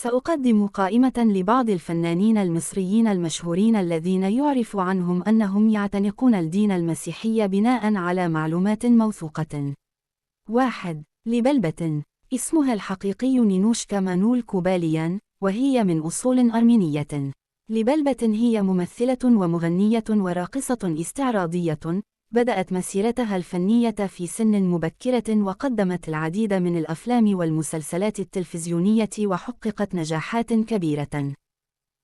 سأقدم قائمة لبعض الفنانين المصريين المشهورين الذين يعرف عنهم أنهم يعتنقون الدين المسيحي بناء على معلومات موثوقة. 1. لبلبة. اسمها الحقيقي نينوشكا مانول كوباليان، وهي من أصول أرمينية. لبلبة هي ممثلة ومغنية وراقصة استعراضية، بدأت مسيرتها الفنية في سن مبكرة وقدمت العديد من الأفلام والمسلسلات التلفزيونية وحققت نجاحات كبيرة.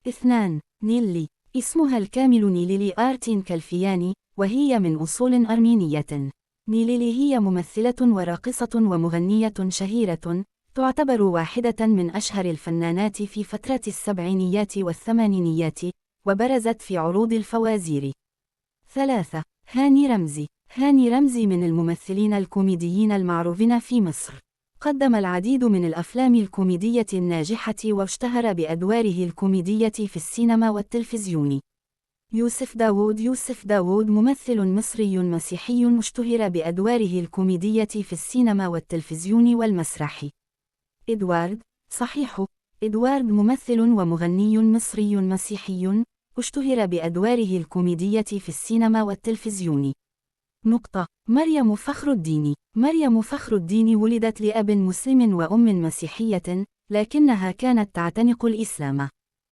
2. نيلي. اسمها الكامل نيليلي آرتين كالفياني، وهي من أصول أرمينية. نيليلي هي ممثلة وراقصة ومغنية شهيرة، تعتبر واحدة من أشهر الفنانات في فترة السبعينيات والثمانينيات، وبرزت في عروض الفوازير. 3. هاني رمزي. هاني رمزي من الممثلين الكوميديين المعروفين في مصر. قدم العديد من الأفلام الكوميدية الناجحة واشتهر بأدواره الكوميدية في السينما والتلفزيون. يوسف داوود. يوسف داوود ممثل مصري مسيحي اشتهر بأدواره الكوميدية في السينما والتلفزيون والمسرح. إدوارد. صحيح، إدوارد ممثل ومغني مصري مسيحي اشتهر بأدواره الكوميدية في السينما والتلفزيون. مريم فخر الدين. مريم فخر الدين ولدت لأب مسلم وأم مسيحية، لكنها كانت تعتنق الإسلام.